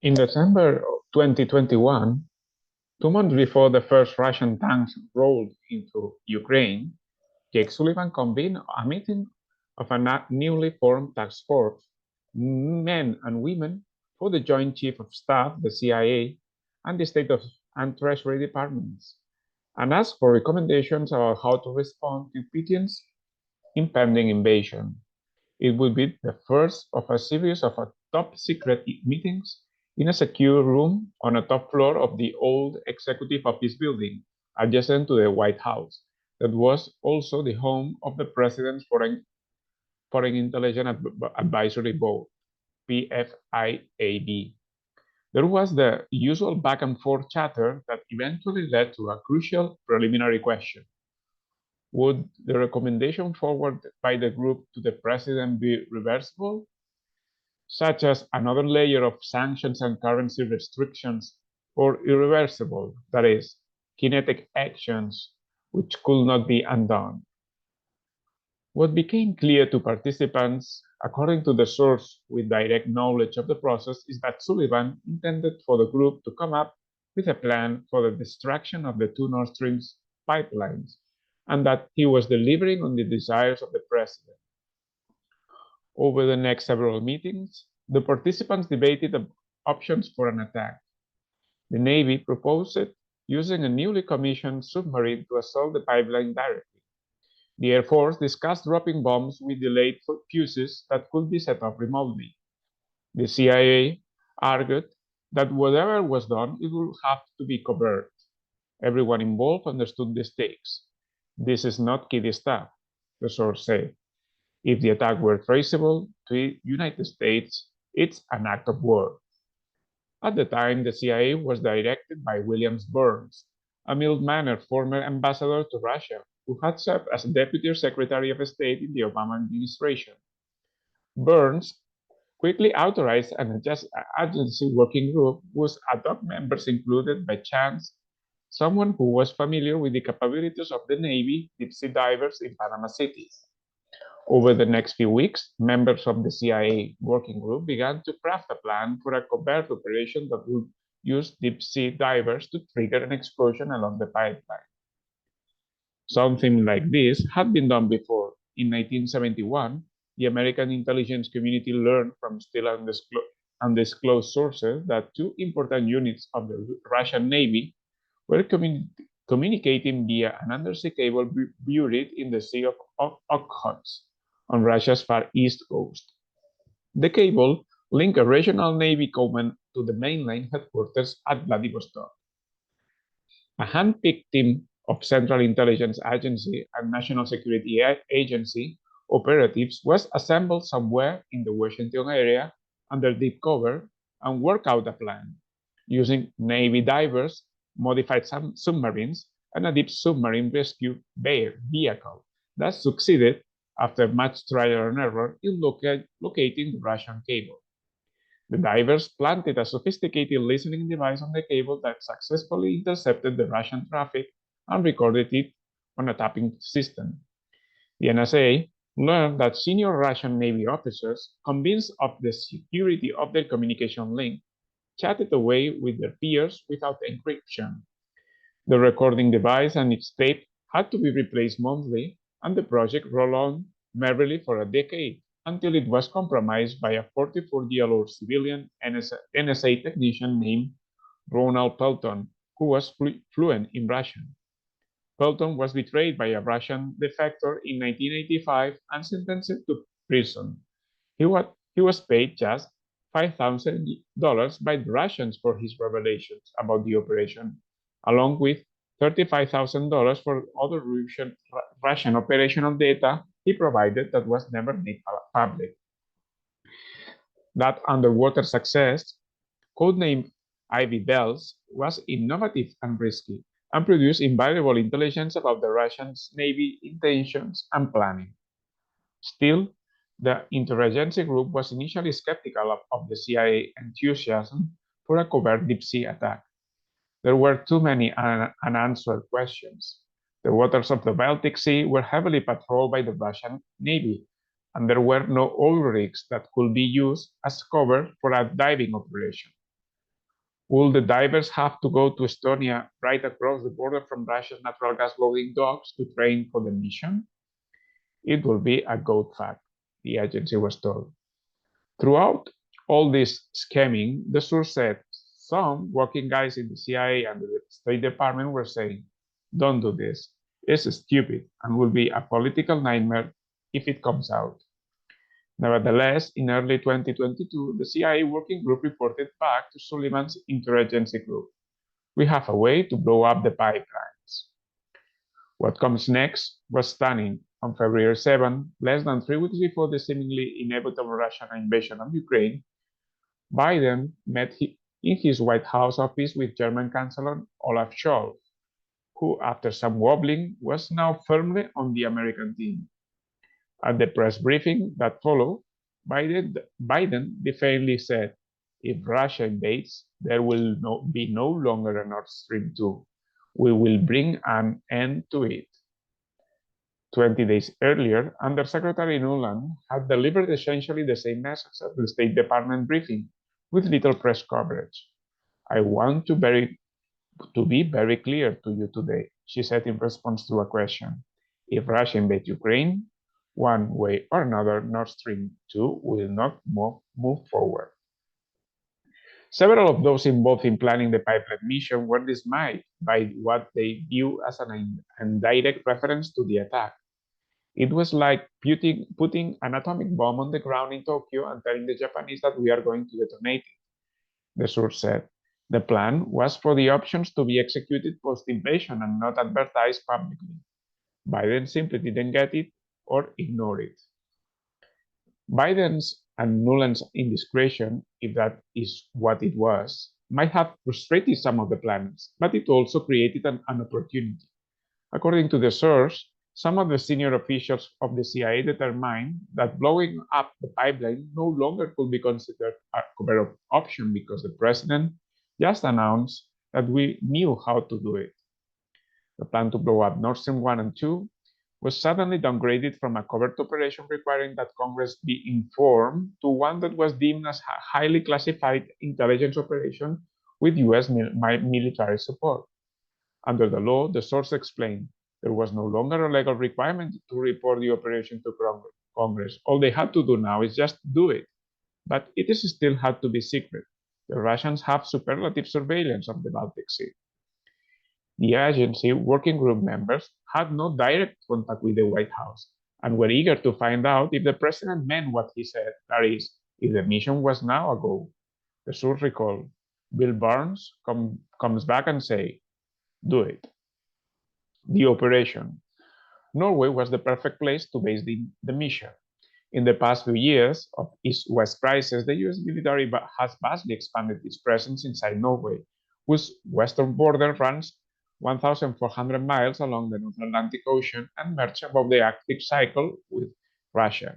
In December 2021, 2 months before the first Russian tanks rolled into Ukraine, Jake Sullivan convened a meeting of a newly formed task force, men and women, for the Joint Chief of Staff, the CIA, and the State of and Treasury departments, and asked for recommendations about how to respond to Putin's impending invasion. It would be the first of a series of top secret meetings in a secure room on a top floor of the old executive office building adjacent to the White House, that was also the home of the President's Foreign Intelligence Advisory Board, PFIAB. There was the usual back and forth chatter that eventually led to a crucial preliminary question. Would the recommendation forwarded by the group to the President be reversible, such as another layer of sanctions and currency restrictions, or irreversible, that is, kinetic actions which could not be undone? What became clear to participants, according to the source with direct knowledge of the process, is that Sullivan intended for the group to come up with a plan for the destruction of the two Nord Stream pipelines, and that he was delivering on the desires of the president. Over the next several meetings, the participants debated the options for an attack. The Navy proposed using a newly commissioned submarine to assault the pipeline directly. The Air Force discussed dropping bombs with delayed fuses that could be set off remotely. The CIA argued that whatever was done, it would have to be covert. Everyone involved understood the stakes. This is not kiddie stuff, the source said. If the attack were traceable to the United States, it's an act of war. At the time, the CIA was directed by William Burns, a mild-mannered former ambassador to Russia who had served as Deputy Secretary of State in the Obama administration. Burns quickly authorized an agency working group whose ad hoc members included, by chance, someone who was familiar with the capabilities of the Navy deep-sea divers in Panama City. Over the next few weeks, members of the CIA working group began to craft a plan for a covert operation that would use deep-sea divers to trigger an explosion along the pipeline. Something like this had been done before. In 1971, the American intelligence community learned from still undisclosed sources that two important units of the Russian Navy were communicating via an undersea cable buried in the Sea of Okhotsk on Russia's far east coast. The cable linked a regional Navy command to the mainline headquarters at Vladivostok. A hand-picked team of Central Intelligence Agency and National Security Agency operatives was assembled somewhere in the Washington area under deep cover and worked out a plan using Navy divers, modified submarines, and a deep submarine rescue vehicle that succeeded, after much trial and error, in locating the Russian cable. The divers planted a sophisticated listening device on the cable that successfully intercepted the Russian traffic and recorded it on a tapping system. The NSA learned that senior Russian Navy officers, convinced of the security of their communication link, chatted away with their peers without encryption. The recording device and its tape had to be replaced monthly, and the project rolled on merrily for a decade until it was compromised by a 44-year-old civilian NSA technician named Ronald Pelton, who was fluent in Russian. Pelton was betrayed by a Russian defector in 1985 and sentenced to prison. He was paid just $5,000 by the Russians for his revelations about the operation, along with $35,000 for other Russian operational data he provided that was never made public. That underwater success, codenamed Ivy Bells, was innovative and risky, and produced invaluable intelligence about the Russian Navy intentions and planning. Still, the interagency group was initially skeptical of the CIA enthusiasm for a covert deep-sea attack. There were too many unanswered questions. The waters of the Baltic Sea were heavily patrolled by the Russian Navy, and there were no oil rigs that could be used as cover for a diving operation. Will the divers have to go to Estonia right across the border from Russia's natural gas loading docks to train for the mission? It will be a goat fact, the agency was told. Throughout all this scheming, the source said some working guys in the CIA and the State Department were saying, don't do this. It's stupid and will be a political nightmare if it comes out. Nevertheless, in early 2022, the CIA working group reported back to Sullivan's interagency group. We have a way to blow up the pipelines. What comes next was stunning. On February 7, less than 3 weeks before the seemingly inevitable Russian invasion of Ukraine, Biden met in his White House office with German Chancellor Olaf Scholz, who, after some wobbling, was now firmly on the American team. At the press briefing that followed, Biden defiantly said, if Russia invades, there will be no longer a Nord Stream 2. We will bring an end to it. 20 days earlier, Undersecretary Nuland had delivered essentially the same message at the State Department briefing, with little press coverage. I want to be very clear to you today, she said in response to a question. If Russia invades Ukraine, one way or another, Nord Stream 2 will not move forward. Several of those involved in planning the pipeline mission were dismayed by what they view as an indirect reference to the attack. It was like putting an atomic bomb on the ground in Tokyo and telling the Japanese that we are going to detonate it, the source said. The plan was for the options to be executed post-invasion and not advertised publicly. Biden simply didn't get it or ignored it. Biden's and Nuland's indiscretion, if that is what it was, might have frustrated some of the planners, but it also created an opportunity. According to the source, some of the senior officials of the CIA determined that blowing up the pipeline no longer could be considered a cover-up option because the president just announced that we knew how to do it. The plan to blow up Nord Stream 1 and 2 was suddenly downgraded from a covert operation requiring that Congress be informed to one that was deemed as a highly classified intelligence operation with US military support. Under the law, the source explained, there was no longer a legal requirement to report the operation to Congress. All they had to do now is just do it. But it still had to be secret. The Russians have superlative surveillance of the Baltic Sea. The agency working group members had no direct contact with the White House and were eager to find out if the president meant what he said, that is, if the mission was now a go. The source recalled, Bill Burns comes back and say, do it. The operation. Norway was the perfect place to base the mission. In the past few years of East-West crisis, the US military has vastly expanded its presence inside Norway, whose western border runs 1,400 miles along the North Atlantic Ocean and merges above the Arctic Circle with Russia.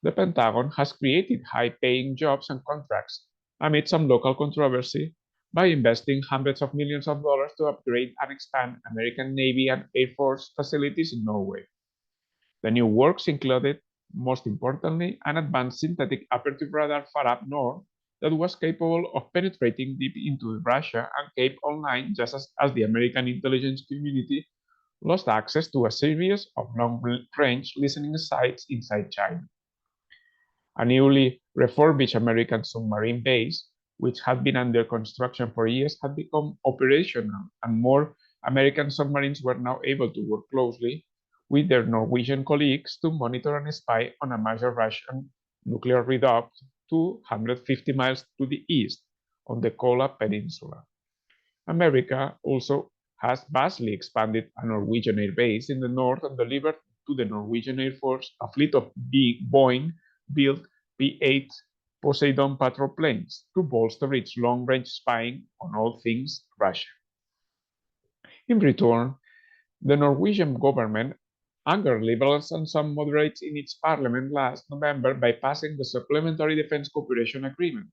The Pentagon has created high-paying jobs and contracts amid some local controversy by investing hundreds of millions of dollars to upgrade and expand American Navy and Air Force facilities in Norway. The new works included, most importantly, an advanced synthetic aperture radar far up north that was capable of penetrating deep into Russia and kept online just as the American intelligence community lost access to a series of long-range listening sites inside China. A newly refurbished American submarine base, which had been under construction for years, had become operational, and more American submarines were now able to work closely with their Norwegian colleagues to monitor and spy on a major Russian nuclear redoublet 250 miles to the east on the Kola Peninsula. America also has vastly expanded a Norwegian air base in the north and delivered to the Norwegian Air Force a fleet of big Boeing-built P-8 Poseidon patrol planes to bolster its long-range spying on all things Russia. In return, the Norwegian government angered liberals and some moderates in its parliament last November by passing the Supplementary Defense Cooperation Agreement.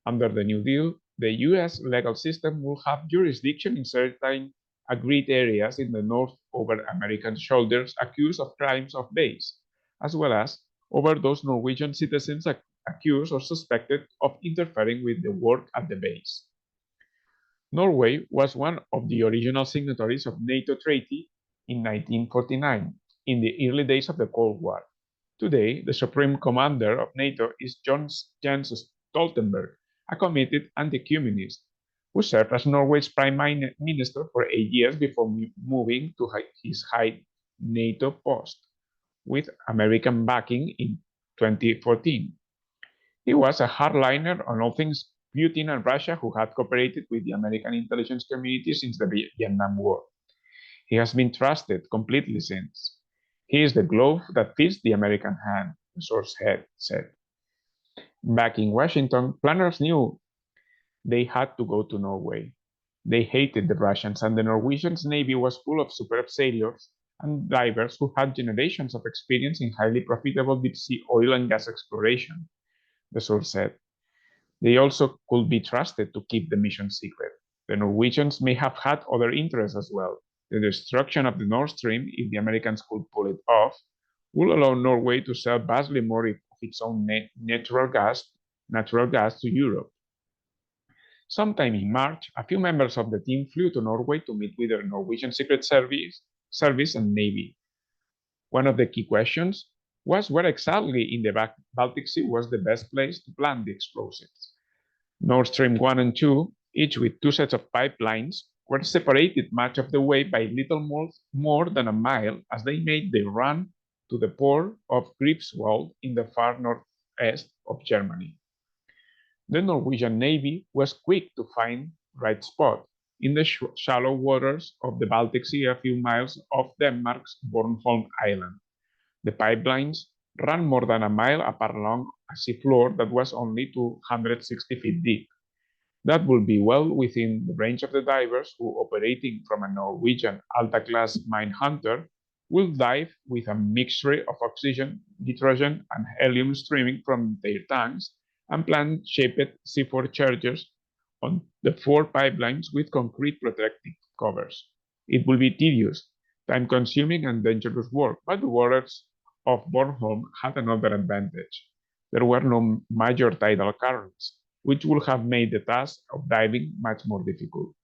Under the New Deal, the US legal system will have jurisdiction in certain agreed areas in the north over American soldiers accused of crimes of base, as well as over those Norwegian citizens accused or suspected of interfering with the work at the base. Norway was one of the original signatories of NATO Treaty in 1949, in the early days of the Cold War. Today, the Supreme Commander of NATO is Jens Stoltenberg, a committed anti-communist, who served as Norway's Prime Minister for 8 years before moving to his high NATO post, with American backing in 2014. He was a hardliner on all things Putin and Russia, who had cooperated with the American intelligence community since the Vietnam War. He has been trusted completely since. He is the glove that fits the American hand, the source said. Back in Washington, planners knew they had to go to Norway. They hated the Russians, and the Norwegian Navy was full of superb sailors and divers who had generations of experience in highly profitable deep-sea oil and gas exploration, the source said. They also could be trusted to keep the mission secret. The Norwegians may have had other interests as well. The destruction of the Nord Stream, if the Americans could pull it off, will allow Norway to sell vastly more of its own natural gas to Europe. Sometime in March, a few members of the team flew to Norway to meet with the Norwegian Secret Service and Navy. One of the key questions was where exactly in the Baltic Sea was the best place to plant the explosives. Nord Stream 1 and 2, each with 2 sets of pipelines, were separated much of the way by little more than a mile as they made their run to the port of Greifswald in the far northeast of Germany. The Norwegian Navy was quick to find the right spot, in the shallow waters of the Baltic Sea a few miles off Denmark's Bornholm Island. The pipelines ran more than a mile apart along a seafloor that was only 260 feet deep. That would be well within the range of the divers who, operating from a Norwegian Alta-class mine hunter, will dive with a mixture of oxygen, nitrogen, and helium streaming from their tanks and plant-shaped C4 chargers on the 4 pipelines with concrete protective covers. It will be tedious, time-consuming, and dangerous work, but the waters of Bornholm had another advantage. There were no major tidal currents, which would have made the task of diving much more difficult.